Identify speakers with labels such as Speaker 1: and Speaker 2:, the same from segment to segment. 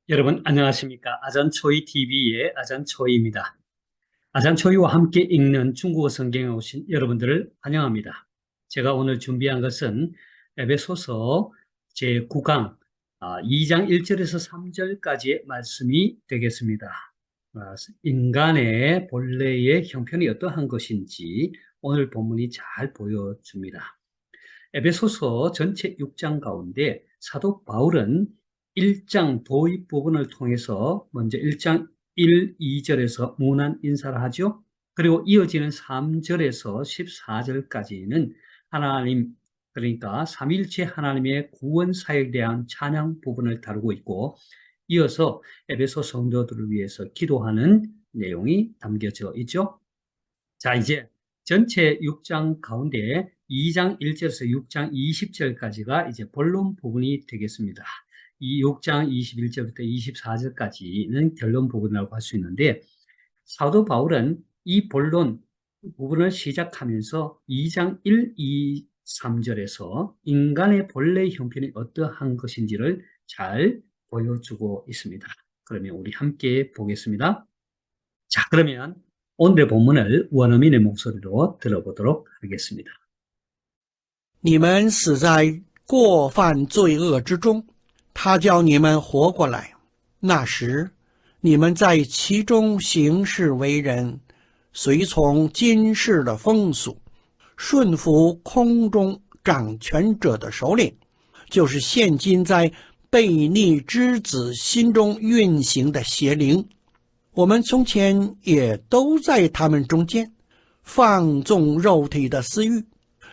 Speaker 1: 여러분 안녕하십니까? 아잔초이 TV의 아잔초이입니다. 아잔초이와 함께 읽는 중국어 성경에 오신 여러분들을 환영합니다. 제가 오늘 준비한 것은 에베소서 제9강 2장 1절에서 3절까지의 말씀이 되겠습니다. 인간의 본래의 형편이 어떠한 것인지 오늘 본문이 잘 보여줍니다. 에베소서 전체 6장 가운데 사도 바울은 1장 도입 부분을 통해서 먼저 1장 1, 2절에서 문안 인사를 하죠. 그리고 이어지는 3절에서 14절까지는 하나님, 그러니까 삼위일체 하나님의 구원 사역에 대한 찬양 부분을 다루고 있고, 이어서 에베소 성도들을 위해서 기도하는 내용이 담겨져 있죠. 자, 이제 전체 6장 가운데 2장 1절에서 6장 20절까지가 이제 본론 부분이 되겠습니다. 이 6장 21절부터 24절까지는 결론 부분이라고 할 수 있는데, 사도 바울은 이 본론 부분을 시작하면서 2장 1, 2, 3절에서 인간의 본래 형편이 어떠한 것인지를 잘 보여주고 있습니다. 그러면 우리 함께 보겠습니다. 자, 그러면 오늘의 본문을 원어민의 목소리로 들어보도록 하겠습니다.
Speaker 2: 你们死在过犯罪恶之中，他叫你们活过来。那时，你们在其中行事为人，随从今世的风俗，顺服空中掌权者的首领，就是现今在悖逆之子心中运行的邪灵。我们从前也都在他们中间，放纵肉体的私欲，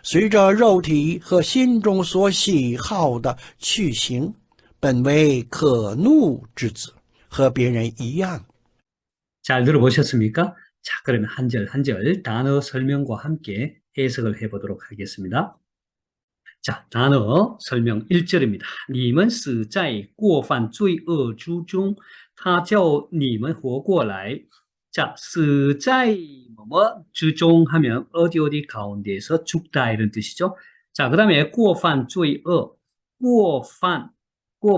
Speaker 2: 随着肉体和心中所喜好的去行，本为可怒之子，和别人一样。
Speaker 1: 잘 들어보셨습니까? 자, 그러면 한 절 한 절 단어 설명과 함께 해석을 해보도록 하겠습니다. 자, 단어 설명 1절입니다. 你们死在过犯罪恶之中，他叫你们活过来。 자, 死在뭐뭐之中 하면 어디 가운데에서 죽다 이런 뜻이죠. 자, 그 다음에 过犯罪恶, 过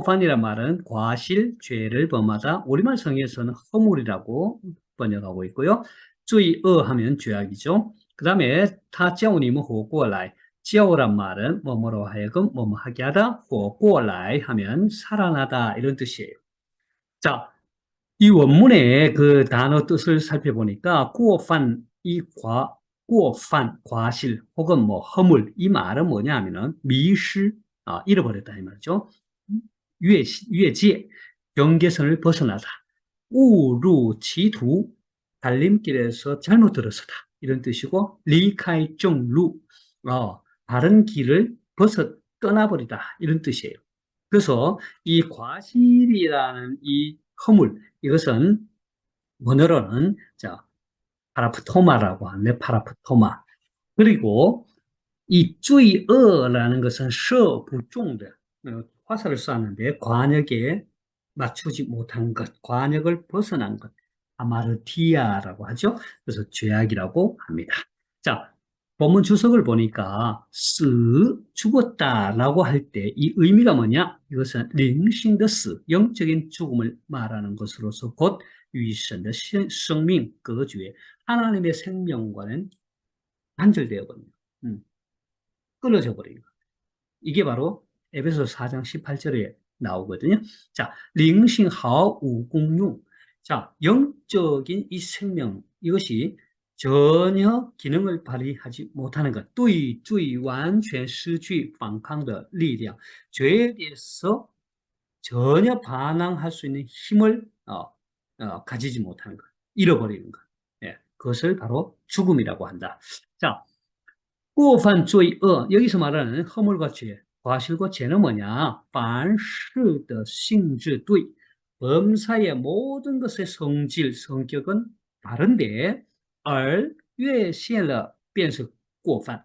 Speaker 1: 犯이란 말은 과실, 죄를 범하다. 우리말 성에서는 허물이라고 번역하고 있고요. 罪恶 하면 죄악이죠. 그 다음에 他叫你们活过来. 지어오란 말은 뭐뭐로 하여금 뭐뭐 하게 하다, 活过来 하면 살아나다 이런 뜻이에요. 자, 이 원문의 그 단어 뜻을 살펴보니까 过犯, 과실 혹은 뭐 허물 이 말은 뭐냐 하면은 미실, 잃어버렸다 이 말이죠.越界, 경계선을 벗어나다. 우루, 지두, 달림길에서 잘못 들어서다 이런 뜻이고, 리카이 정루, 바른 길을 떠나버리다 이런 뜻이에요. 그래서 이 과실이라는 이 허물, 이것은 원어로는 파라프토마라고 하는데, 파라프토마. 그리고 이 쭈이어라는 것은 셔부종的, 화살을 쏘았는데 관역에 맞추지 못한 것, 관역을 벗어난 것, 아마르티아라고 하죠. 그래서 죄악이라고 합니다. 자, 본문 주석을 보니까 죽었다라고 할 때 이 의미가 뭐냐? 이것은 링싱더스, 영적인 죽음을 말하는 것으로서 곧 위선의 생명, 거주에 하나님의 생명과는 단절되어버립니다. 끊어져 버린 것. 이게 바로 에베소 4장 18절에 나오거든요. 자, 링싱하오 우공용. 자, 영적인 이 생명, 이것이 전혀 기능을 발휘하지 못하는 것. 对罪 完全失去反抗的力量. 죄에 대해서 전혀 반항할 수 있는 힘을 가지지 못하는 것. 잃어버리는 것. 예, 그것을 바로 죽음이라고 한다. 자, 过犯罪恶, 여기서 말하는 허물과 죄, 과실과 죄는 뭐냐? 凡事的性质对, 범사의 모든 것의 성질, 성격은 다른데, 而越线了便是过犯.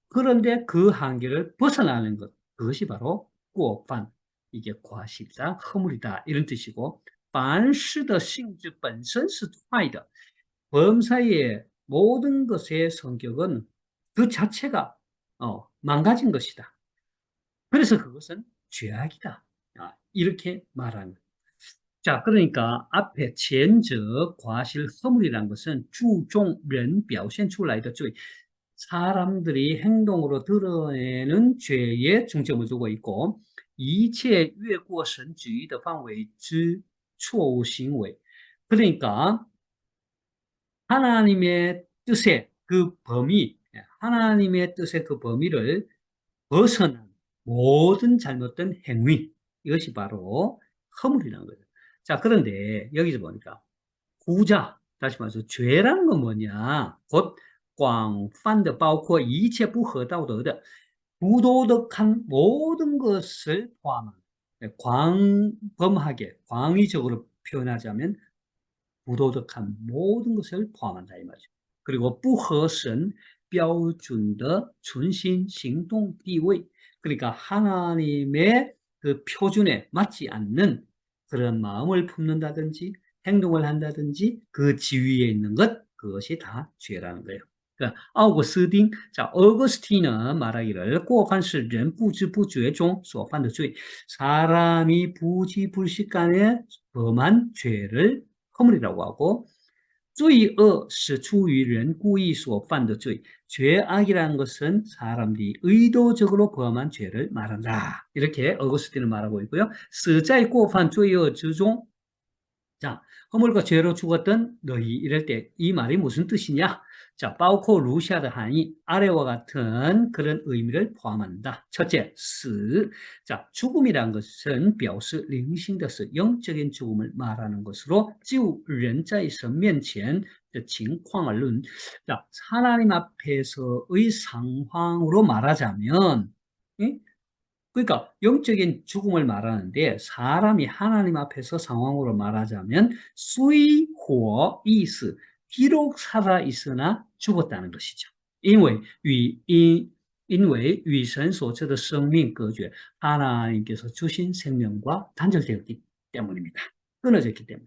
Speaker 1: 그런데 그 한계를 벗어나는 것, 그것이 바로 过犯, 이게 과실이다, 허물이다 이런 뜻이고, 凡事的性质本身是坏的. 범사의 모든 것의 성격은 그 자체가 망가진 것이다. 그래서 그것은 죄악이다. 이렇게 말하는. 자, 그러니까 앞에 前者 과실 허물이라는 것은 注重人 表现出来的罪, 사람들이 행동으로 드러내는 죄에 중점을 두고 있고 一切越过神旨意的范围之错误行为. 그러니까 하나님의 뜻의 그 범위, 하나님의 뜻의 그 범위를 벗어난 모든 잘못된 행위, 이것이 바로 허물이라는 거죠. 자, 그런데 여기서 보니까 구자, 다시 말해서 죄라는 건 뭐냐? 곧 广泛的包括一切不合道德的 부도덕한 모든 것을 포함한, 광범하게 광의적으로 표현하자면 부도덕한 모든 것을 포함한다 이 말이죠. 그리고 不合神 标准的 存心 行动 地位, 그러니까 하나님의 그 표준에 맞지 않는 그런 마음을 품는다든지 행동을 한다든지 그 지위에 있는 것, 그것이 다 죄라는 거예요. 그러니까 아우구스틴, 자, 어거스틴은 말하기를 过犯是人不知不觉中所犯的罪, 사람이 부지불식간에 범한 죄를 허물이라고 하고, 罪恶是出于人故意所犯的罪, 죄악이라는 것은 사람들이 의도적으로 범한 죄를 말한다. 이렇게 어거스틴은 말하고 있고요. 死在过犯罪恶之中, 자, 허물과 죄로 죽었던 너희, 이럴 때 이 말이 무슨 뜻이냐? 자, 包括如下的 한이, 아래와 같은 그런 의미를 포함한다. 첫째, 死. 자, 죽음이란 것은 表示 灵性的死, 영적인 죽음을 말하는 것으로 就人在神面前的情况而论. 자, 하나님 앞에서의 상황으로 말하자면, 예? 그러니까 영적인 죽음을 말하는데 사람이 하나님 앞에서 상황으로 말하자면 수이호 이스, 비록 살아 있으나 죽었다는 것이죠. 因为与神所赐的生命隔绝, 하나님께서 주신 생명과 단절되었기 때문입니다. 끊어졌기 때문에.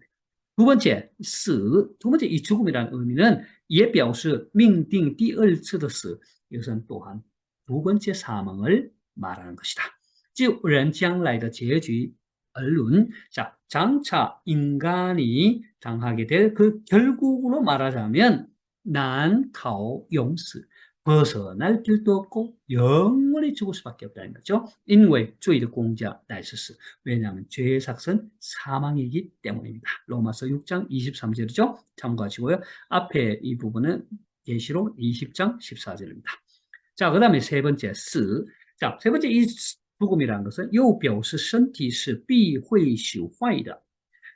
Speaker 1: 두 번째, 死, 두 번째 이 죽음이라는 의미는 也表示命定第二次的死, 이것은 또한 두 번째 사망을 말하는 것이다. 就人将来的结局而论, 자, 장차 인간이 당하게 될 그 결국으로 말하자면 난카오 용스, 벗어날 길도 없고 영원히 죽을 수밖에 없다는 거죠. 因为罪的工价乃是死, 왜냐하면 죄의 삭은 사망이기 때문입니다. 로마서 6장 23절이죠. 참고하시고요. 앞에 이 부분은 계시록 20장 14절입니다. 자, 그 다음에 세 번째, 死. 자, 세 번째 이 죽음이라는 것은 又表示身体是必会朽坏的.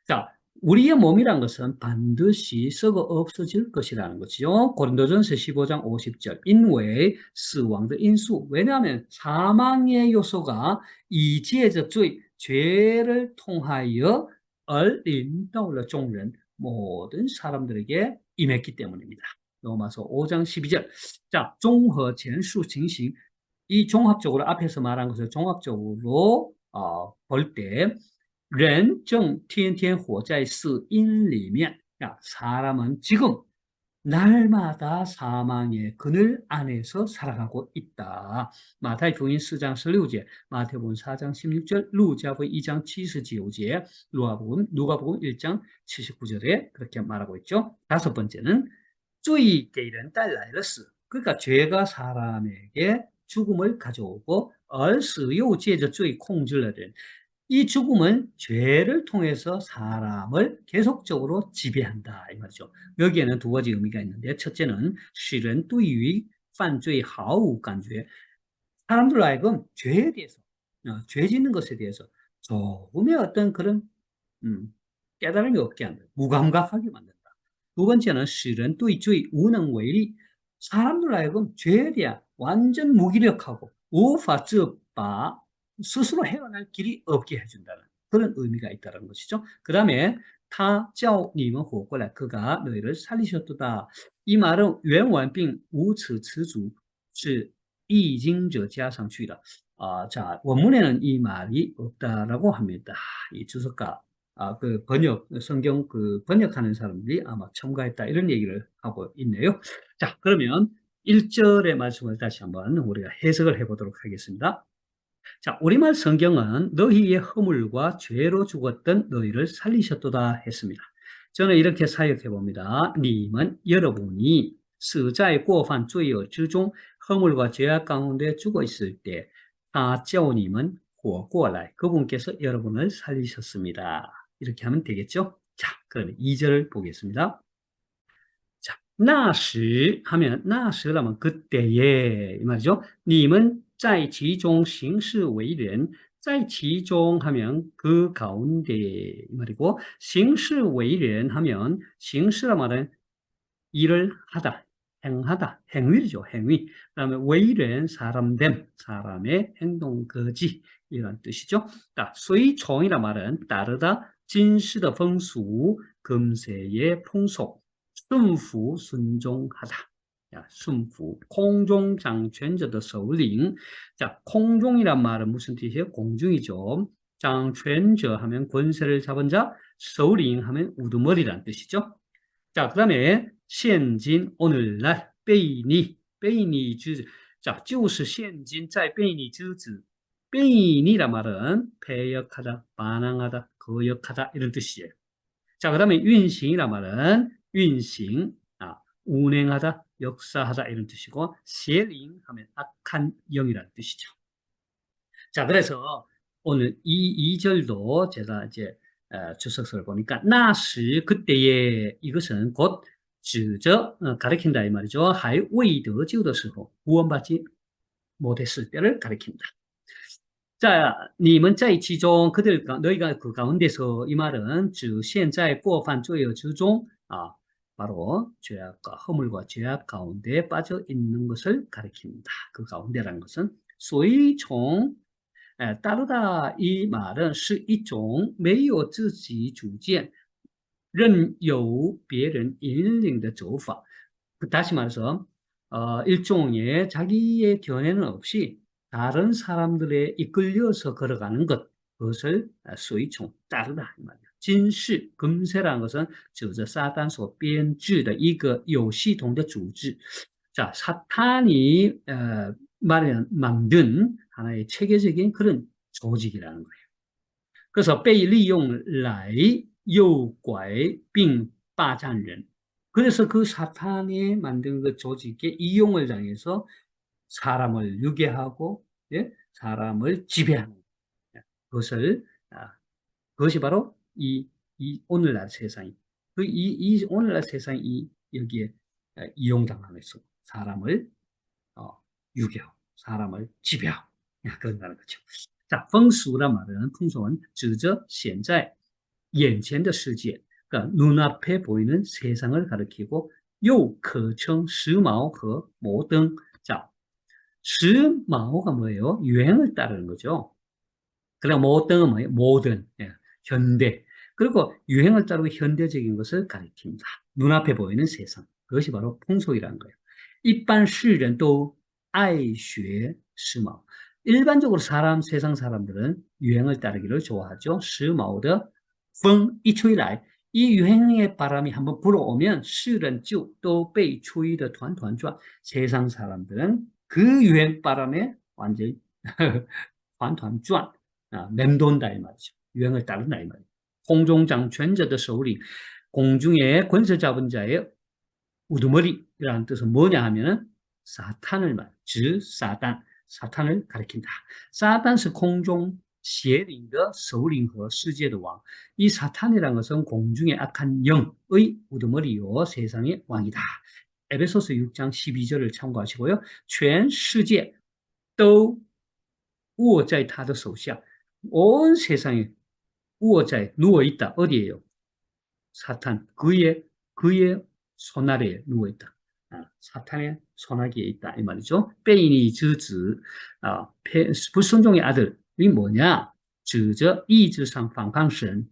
Speaker 1: 자, 우리의 몸이란 것은 반드시 썩어 없어질 것이라는 것이죠. 고린도전서 15장 50절. 因为死亡的因素, 왜냐하면 사망의 요소가 以借着罪, 죄를 통하여 而临到了众人, 모든 사람들에게 임했기 때문입니다. 로마서 5장 12절. 자, 종합 전수情形, 이 종합적으로 앞에서 말한 것을 종합적으로 볼 때, 人正天天活在死荫里面. 사람은 지금 날마다 사망의 그늘 안에서 살아가고 있다. 마태복음 4장 16절, 마태복음 4장 16절, 루카복음 2장 79절, 누가복음 1장 79절에 그렇게 말하고 있죠. 다섯 번째는 罪给人带来了死, 그러니까 죄가 사람에게 죽음을 가져오고 而死又借着罪控制了人. 이 죽음은 죄를 통해서 사람을 계속적으로 지배한다 이 말이죠. 여기에는 두 가지 의미가 있는데, 첫째는 使人对于犯罪毫无感觉, 사람들로 하여금 죄에 대해서, 죄 짓는 것에 대해서 조금의 어떤 그런 깨달음이 없게 한다, 무감각하게 만든다. 두 번째는 使人对罪无能为力, 사람들로 하여금 죄에 대한 완전 무기력하고 无法自拔, 스스로 헤어날 길이 없게 해준다는 그런 의미가 있다는 것이죠. 그 다음에 他叫你们活过来, 그가 너희를 살리셨도다. 이 말은 原文并无此词组, 是译经者加上去的. 자, 원문에는 이 말이 없다라고 합니다. 이 주석가, 그 성경 번역하는 사람들이 아마 첨가했다, 이런 얘기를 하고 있네요. 자, 그러면 1절의 말씀을 다시 한번 우리가 해석을 해보도록 하겠습니다. 자, 우리말 성경은 너희의 허물과 죄로 죽었던 너희를 살리셨도다 했습니다. 저는 이렇게 사역해 봅니다. 님은 여러분이 死在过犯罪恶之中 허물과 죄악 가운데 죽어 있을 때 다짜오님은 活过来 그분께서 여러분을 살리셨습니다. 이렇게 하면 되겠죠? 자, 그러면 2절을 보겠습니다. 자, 那时 하면 那时라면 그때에 이 말이죠. 님은 在其中行事为人 在其中 하면 그 가운데 이 말이고 行事为人 하면 行事라 말은 일을 하다, 행하다, 행위죠, 행위. 그다음에为人 사람됨, 사람의 행동 거지 이런 뜻이죠. 자, 随从이라 말은 따르다, 今世的风俗, 금세의 풍속, 顺服 순종하다. 자, 顺服 空中掌权者的首领. 자,空中이란 말은 무슨 뜻이에요? 공중이죠. 掌权者 하면 권세를 잡은 자, 首领 하면 우두머리란 뜻이죠. 자, 그 다음에 现今 오늘날 被你之子 자, 就是现今在被你之子 被你란 말은 배역하다, 반항하다, 거역하다 이런 뜻이에요. 자, 그 다음에运行이란 말은运行, 운행하다, 역사하다 이런 뜻이고 邪灵 하면 악한 영이라는 뜻이죠. 자, 그래서 오늘 이 2절도 제가 이제 주석서를 보니까 那时 그때에 이것은 곧 指着 가리킨다 이 말이죠. 还未得救的时候 구원받지 못했을 때를 가리킨다. 자, 你们在其中 그들 너희가 그 가운데서 이 말은 指现在过犯罪恶之中 바로 죄악과 허물과 죄악 가운데 빠져 있는 것을 가리킨다. 그 가운데라는 것은 随从 따르다 이 말은 是一种没有自己主见任由别人引领的走法. 다시 말해서 일종의 자기의 견해는 없이 다른 사람들에 이끌려서 걸어가는 것, 그것을 随从 따르다 이 말이에요. 今世 금세라는 것은 指着 사단 所编制的一个有系统的组织. 자, 사탄이 만든 하나의 체계적인 그런 조직이라는 거예요. 그래서 被利用来诱拐并霸占人. 그래서 그 사탄이 만든 그 조직에 이용을 당해서 사람을 유괴하고, 예? 사람을 지배하는 그것을 그것이 바로 이 오늘날 세상이 이 오늘날 세상이 여기에 이용당하고 있어. 사람을 유괴하고 사람을 지배하고 그런다는 거죠. 자, 风俗란 말은 풍속은 指着现在眼前的世界 그러니까 눈앞에 보이는 세상을 가리키고 又可称时髦和摩登. 자, 时髦가 뭐예요? 유행을 따르는 거죠. 그리고 모던은 뭐예요? 모던, 현대. 그리고 유행을 따르고 현대적인 것을 가리킵니다. 눈앞에 보이는 세상. 그것이 바로 풍속이라는 거예요. 一般世人都爱学时髦. 일반적으로 세상 사람들은 유행을 따르기를 좋아하죠. 时髦的风一吹来, 이 유행의 바람이 한번 불어오면 世人就都被吹得团团转. 세상 사람들은 그 유행 바람에 완전히 团团转. 맴돈다 이 말이죠. 유행을 따른다 이 말이죠. 공중掌权者的首领, 공중에 권세 잡은 자의 우두머리라는 뜻은 뭐냐 하면은 사탄을 말, 즉 사탄을 가리킨다. 撒旦是空中邪灵的首领和世界的王. 이 사탄이라는 것은 공중의 악한 영의 우두머리요 세상의 왕이다. 에베소서 6장 12절을 참고하시고요. 全世界都握在他的手下. 온 세상에 握在 누워있다. 어디에요? 사탄, 그의 손아래에 누워있다. 사탄의 손아귀에 있다. 이 말이죠. 被你之子, 불순종의 아들이 뭐냐? 指着意志上反抗神,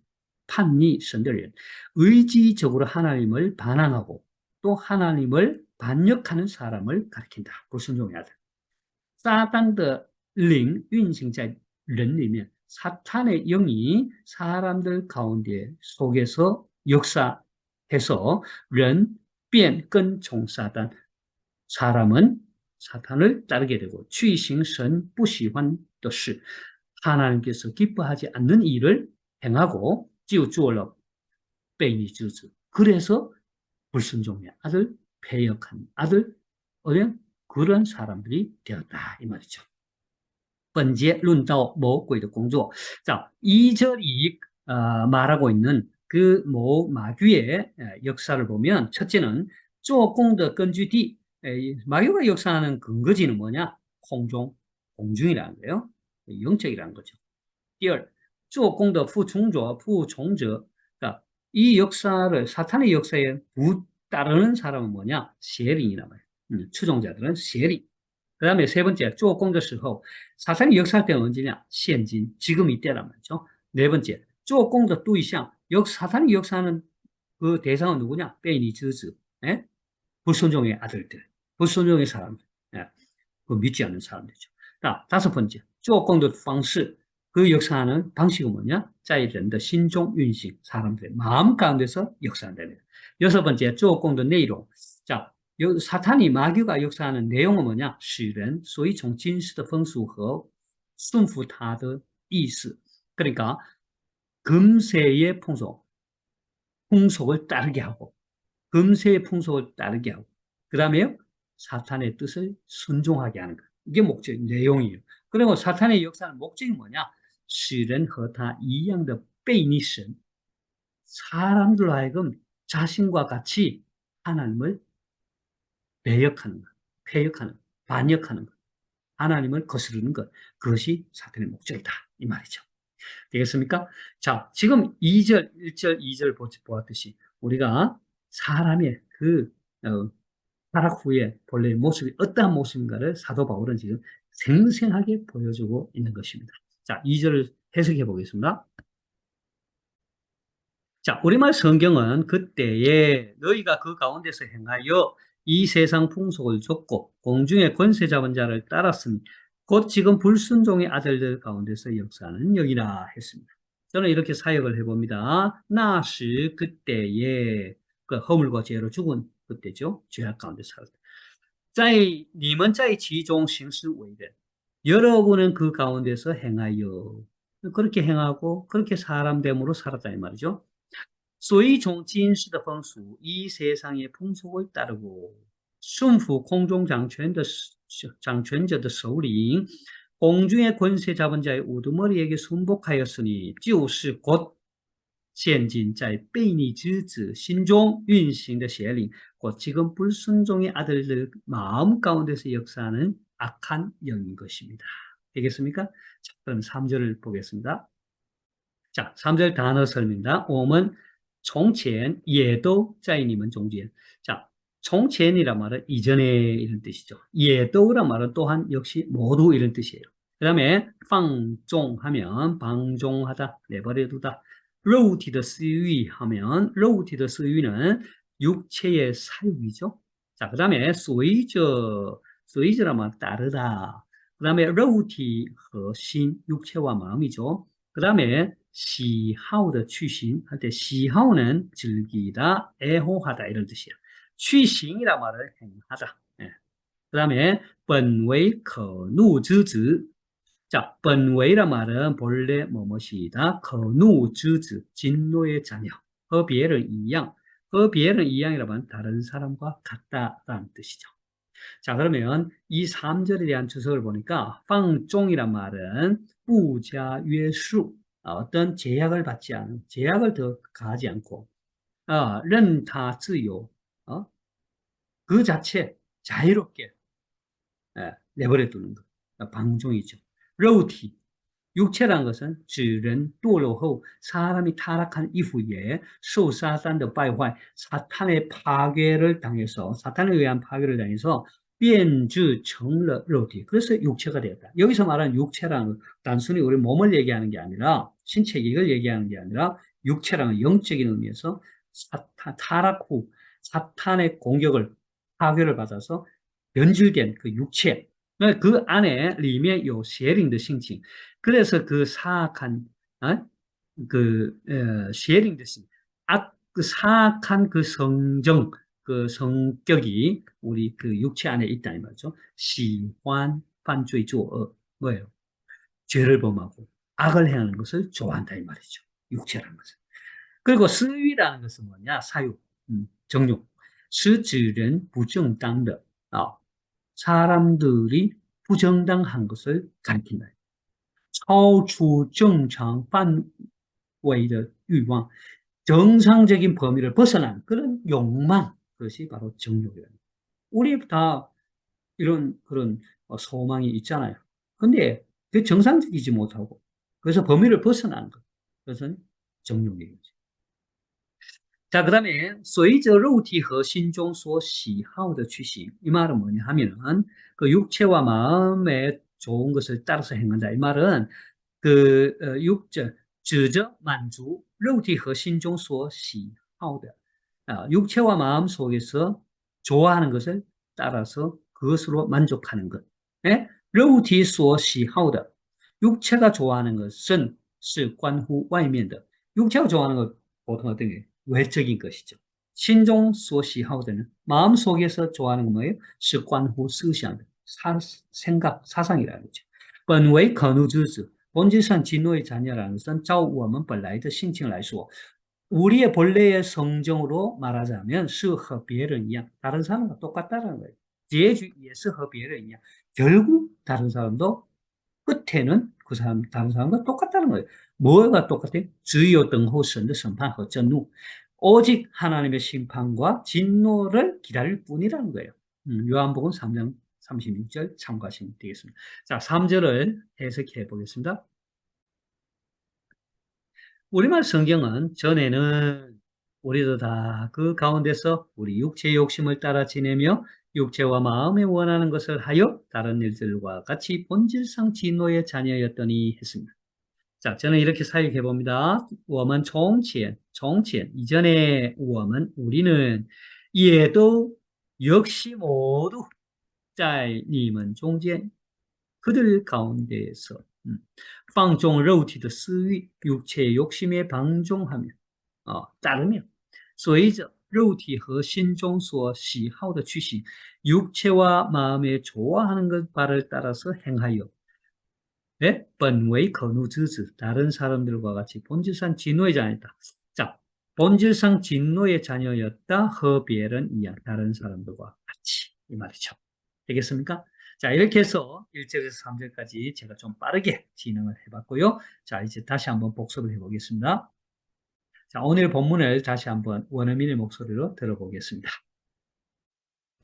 Speaker 1: 叛逆神的人, 의지적으로 하나님을 반항하고 또 하나님을 반역하는 사람을 가리킨다. 불순종의 아들. 撒旦的灵运行在人里面, 사탄의 영이 사람들 가운데 속에서 역사해서 人变跟从 사단, 사람은 사탄을 따르게 되고 去行神不喜欢的事 하나님께서 기뻐하지 않는 일을 행하고 就做了悖逆之子 그래서 불순종의 아들, 패역한 아들, 그런 사람들이 되었다 이 말이죠. 本节论到魔鬼的工作. 자, 2절이 말하고 있는 그 마귀의 역사를 보면 첫째는 做工的根据地 마귀가 역사하는 근거지는 뭐냐? 공중이라는 거예요. 영적이라는 거죠. 第二, 做工的服从者, 그러니까 이 역사를 사탄의 역사에 따르는 사람은 뭐냐? 邪灵이란 말이에요. 추종자들은 邪灵. 그 다음에 세 번째, 做工的时候 사탄이 역사할 때는 언제냐? 现今, 지금 이때란 말이죠. 네 번째, 做工的对象 사탄이 역사하는 그 대상은 누구냐? 悖逆之子, 불순종의 아들들, 불순종의 사람들, 그 믿지 않는 사람들이죠. 다섯 번째, 做工的方式 그 역사하는 방식은 뭐냐? 在人的心中运行 사람들의 마음 가운데서 역사한다는 거예요. 여섯 번째, 做工的内容 자, 사탄이 마귀가 역사하는 내용은 뭐냐? 使人随从今世的风俗和顺服他的意思 그러니까 금세의 풍속을 따르게 하고 금세의 풍속을 따르게 하고 그 다음에 사탄의 뜻을 순종하게 하는 것. 이게 목적, 내용이에요. 그리고 사탄의 역사는 목적이 뭐냐? 使人和他一样的悖逆神 사람들로 하여금 자신과 같이 하나님을 배역하는 것, 패역하는 것, 반역하는 것, 하나님을 거스르는 것, 그것이 사탄의 목적이다. 이 말이죠. 되겠습니까? 자, 지금 2절, 1절, 2절 보았듯이 우리가 사람의 타락 후에 본래의 모습이 어떠한 모습인가를 사도 바울은 지금 생생하게 보여주고 있는 것입니다. 자, 2절을 해석해 보겠습니다. 자, 우리말 성경은 그때에 너희가 그 가운데서 행하여 이 세상 풍속을 좇고 공중의 권세 잡은 자를 따랐으니 곧 지금 불순종의 아들들 가운데서 역사하는 여기라 했습니다. 저는 이렇게 사역을 해봅니다. 나시 그때에 그 허물과 죄로 죽은 그때죠. 죄악 가운데 살 때. 你们在其中行事为人 여러분은 그 가운데서 행하여 그렇게 행하고 그렇게 사람됨으로 살았다 이 말이죠. 随从今世的风俗 이 세상의 풍속을 따르고 顺服空中掌权者的首领 공중의 권세 잡은 자의 우두머리에게 순복하였으니 就是곧现今在悖逆之子心中运行的邪灵 곧 지금 불순종의 아들들 마음 가운데서 역사하는 악한 영인 것입니다. 되겠습니까? 자, 그럼 3절을 보겠습니다. 자, 3절 단어 설명입니다. 我们从前也都在你们中间. 자, 从前이란 말은 이전에 이런 뜻이죠. 也都란 말은 또한 역시 모두 이런 뜻이에요. 그 다음에 放纵하면 방종하다, 내버려두다. 肉体的私欲 하면 肉体的私欲는 육체의 사욕이죠. 자, 그 다음에 随着란 말 따르다. 그 다음에 肉体和心 육체와 마음이죠. 그 다음에 喜好的去行 할 때 喜好는 즐기다, 애호하다 이런 뜻이에요. 去行이란 말은 행하다. 그 다음에 本为可怒之子 자, 本为란 말은 본래 뭐뭐이다. 可怒之子 진노의 자녀. 和别人一样. 和别人一样이란 말은 다른 사람과 같다라는 뜻이죠. 자, 그러면 이 3절에 대한 주석을 보니까 放纵이란 말은 不加约束 어떤 제약을 받지 않은, 제약을 더 가하지 않고 任他自由 그 자체 자유롭게 내버려 두는 것. 방종이죠. 肉体 육체라는 것은 指人堕落后 사람이 타락한 이후에 受撒旦的败坏 사탄의 파괴를 당해서 사탄에 의한 파괴를 당해서 变质成了肉体 그래서 육체가 되었다. 여기서 말하는 육체라는 건 단순히 우리 몸을 얘기하는 게 아니라 신체 이걸 얘기하는 게 아니라 육체라는 영적인 의미에서 타락 후 사탄의 공격을 파괴를 받아서 변질된 그 육체 그 안에 里面有邪灵的性情 그래서 그 사악한邪灵的性 그 사악한 그 성정 그 성격이 우리 그 육체 안에 있다 이 말이죠. 喜欢犯罪作恶 뭐예요? 죄를 범하고 악을 행하는 것을 좋아한다 이 말이죠. 육체라는 것은. 그리고私欲라는 것은 뭐냐? 사육, 정욕. 是指人 부정당的, 사람들이 부정당한 것을 가리킨다. 超出正常范围的欲望, 정상적인 범위를 벗어난 그런 욕망, 그것이 바로 정욕이에요. 우리 다 이런 그런 소망이 있잖아요. 근데 그 정상적이지 못하고, 그래서 범위를 벗어나는 것, 그것은 정욕이에요. 자, 그 다음에 随着肉体和心中所喜好的去行. 이 말은 뭐냐 하면은 그 육체와 마음에 좋은 것을 따라서 행한다. 이 말은 그 육적 指着满足肉体和心中所喜好的 육체와 마음 속에서 좋아하는 것을 따라서 그것으로 만족하는 것. 예? 肉体所喜好的 육체가 좋아하는 것은 是关乎外面的. 육체가 좋아하는 것 보통 어떤 게 외적인 것이죠. 신종所喜好的는 마음 속에서 좋아하는 건 뭐예요? 是关乎思想的 생각, 사상이라는 거죠. 本为可怒之子 본질상 진노의 자녀라는 것은 照我们本来的性情来说 우리의 본래의 성정으로 말하자면 是和别人一样 다른 사람과 똑같다는 거예요. 结局也是和别人一样 결국 다른 사람도 끝에는 그 사람, 다른 사람과 똑같다는 거예요. 뭐가 똑같아요? 只有等候神的审判和震怒 오직 하나님의 심판과 진노를 기다릴 뿐이라는 거예요. 요한복음 3장 36절 참고하시면 되겠습니다. 자, 3절을 해석해 보겠습니다. 우리말 성경은 전에는 우리도 다 그 가운데서 우리 육체의 욕심을 따라 지내며 육체와 마음에 원하는 것을 하여 다른 일들과 같이 본질상 진노의 자녀였더니 했습니다. 자, 저는 이렇게 사역해 봅니다. 我们从前 이전에 我们 우리는 얘도 역시 모두 在你们中间 그들 가운데에서 放纵肉体的私欲 육체의 욕심에 방종하며 따르며 随着肉体和心中所喜好的去行 육체와 마음에 좋아하는 것 바를 따라서 행하여 예? 本为可怒之子 다른 사람들과 같이 본질상 진노의 자녀였다. 자, 본질상 진노의 자녀였다. 和别人一样 다른 사람들과 같이 이 말이죠. 되겠습니까? 자, 이렇게 해서 1절에서 3절까지 제가 좀 빠르게 진행을 해봤고요. 자, 이제 다시 한번 복습을 해보겠습니다. 자, 오늘 본문을 다시 한번 원어민의 목소리로 들어보겠습니다.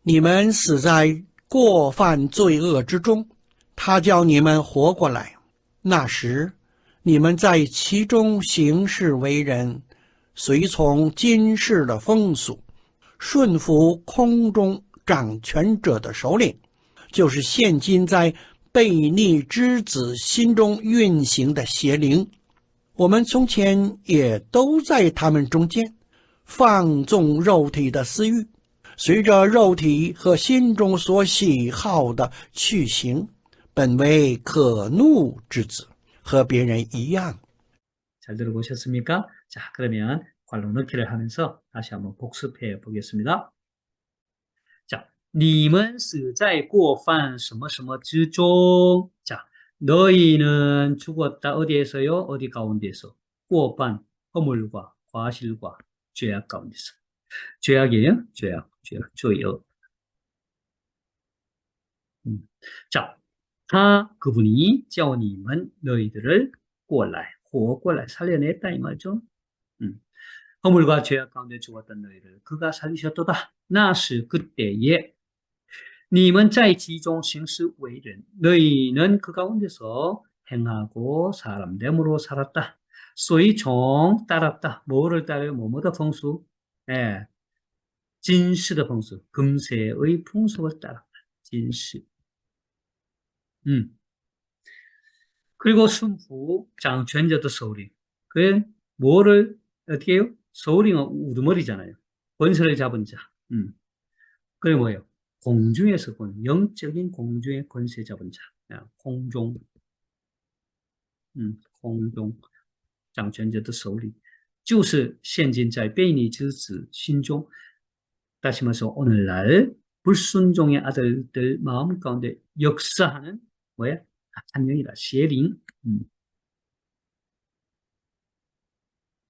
Speaker 2: 你们死在过犯罪恶之中，他叫你们活过来。那时，你们在其中行事为人，随从今世的风俗，顺服空中掌权者的首领，就是现今在悖逆之子心中运行的邪灵。我们从前也都在他们中间，放纵肉体的私欲，随着肉体和心中所喜好的去行，本为可怒之子，和别人一样。
Speaker 1: 잘 들어보셨습니까? 자, 그러면 관로 넣기를 하면서 다시 한번 복습해 보겠습니다. 자, 你们死在过犯什么什么之中. 자, 너희는 죽었다. 어디에서요? 어디 가운데서? 过犯, 허물과 과실과 죄악 가운데서. 죄악이에요? 죄악, 죄악. 자, 그분이 叫你们 너희들을 过来, 活过来, 살려냈다 이 말이죠. 허물과 죄악 가운데 죽었던 너희를 그가 살리셨도다. 那时 그때에 你们在其中行事为人 너희는 그 가운데서 행하고 사람 됨으로 살았다. 随从 따랐다. 뭐를 따라요? 뭐뭐다 풍수? 예, 진실의 풍수, 금세의 풍속을 따랐다. 진실. 그리고 순후 장权者的 首领. 그 뭐를 어떻게 해요?首领은 우두머리잖아요. 권세를 잡은 자. 그게 뭐예요? 공중에서 본 영적인 공중의 권세 잡은 자. 공중. 공중 장权者的 首领. 就是现今在悖逆之子心中 다시 말해서 오늘날 불순종의 아들들 마음 가운데 역사하는 뭐야? 한 명이다. 邪灵.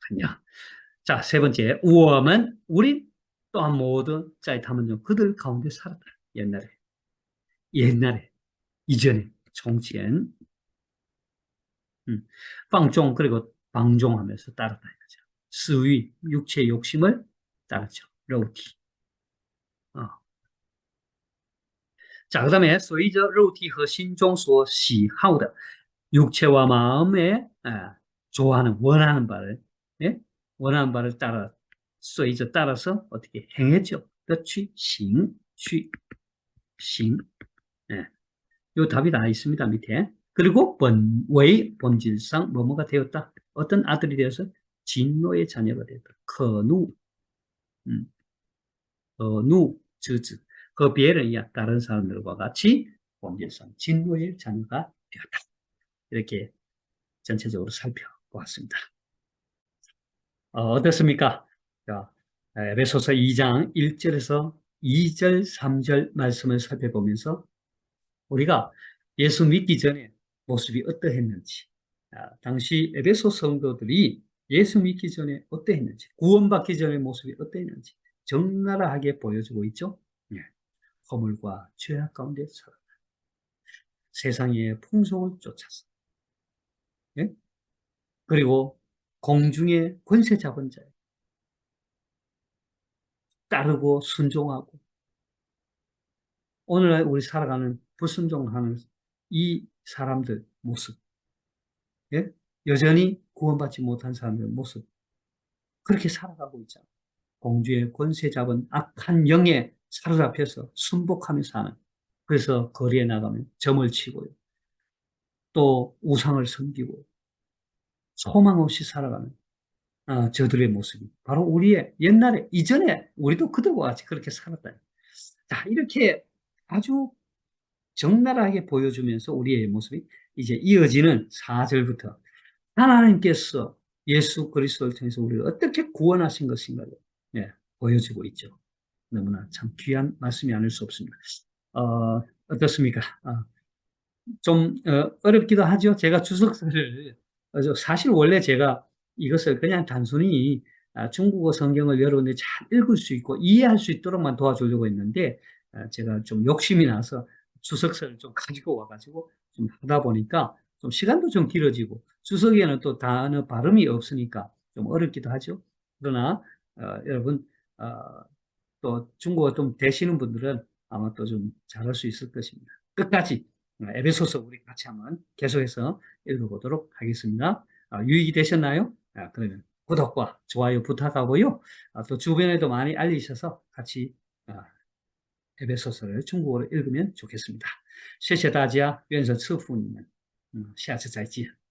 Speaker 1: 很명. 자, 세 번째. 我们, 우린 또한 모두 在他们중 그들 가운데 살았다. 옛날에, 이전에, 从前. 放纵 그리고 방종하면서 따랐다 이거죠. 스위, 육체 욕심을 따랐죠. 로티. 자, 그 다음에 随着肉体和心中所喜好的 육체와 마음에 좋아하는 원하는 바를 예? 원하는 바를 따라 随着 따라서 어떻게 행했죠? 的去行 예. 요 답이 다 있습니다. 밑에. 그리고 본질상 뭐뭐가 되었다. 어떤 아들이 되어서 진노의 자녀가 되었다. 거누, 거누, 즈즈. 그别人이야 다른 사람들과 같이 본질상 진노의 자녀가 되었다. 이렇게 전체적으로 살펴보았습니다. 어떻습니까? 자, 에베소서 2장 1절에서 2절, 3절 말씀을 살펴보면서 우리가 예수 믿기 전에 모습이 어떠했는지, 당시 에베소 성도들이 예수 믿기 전에 어떠했는지, 구원받기 전에 모습이 어떠했는지 적나라하게 보여주고 있죠. 예. 허물과 죄악 가운데 살아 세상의 풍속을 쫓아서 예? 그리고 공중의 권세 잡은 자 따르고 순종하고 오늘날 우리 살아가는 불순종하는 이 사람들 모습 예? 여전히 구원받지 못한 사람들 모습 그렇게 살아가고 있잖아요. 공주의 권세 잡은 악한 영에 사로잡혀서 순복하며 사는 그래서 거리에 나가면 점을 치고요. 또 우상을 섬기고 소망 없이 살아가는 저들의 모습이 바로 우리의 옛날에 이전에 우리도 그들과 같이 그렇게 살았다. 자, 이렇게 아주 적나라하게 보여주면서 우리의 모습이 이제 이어지는 4절부터 하나님께서 예수 그리스도를 통해서 우리를 어떻게 구원하신 것인가를 보여주고 있죠. 너무나 참 귀한 말씀이 아닐 수 없습니다. 어떻습니까? 좀 어렵기도 하죠. 제가 주석서를 사실 원래 제가 이것을 그냥 단순히 중국어 성경을 여러분들이 잘 읽을 수 있고 이해할 수 있도록만 도와주려고 했는데 제가 좀 욕심이 나서 주석서를 좀 가지고 와가지고 좀 하다 보니까 좀 시간도 좀 길어지고 주석에는 또 단어 발음이 없으니까 좀 어렵기도 하죠. 그러나 여러분 또 중국어 좀 되시는 분들은 아마 또 좀 잘할 수 있을 것입니다. 끝까지 에베소서 우리 같이 한번 계속해서 읽어보도록 하겠습니다. 유익이 되셨나요? 그러면 구독과 좋아요 부탁하고요. 또 주변에도 많이 알리셔서 같이 에베소서를 중국어로 읽으면 좋겠습니다. 谢谢大家，愿神赐福你们。下次再见。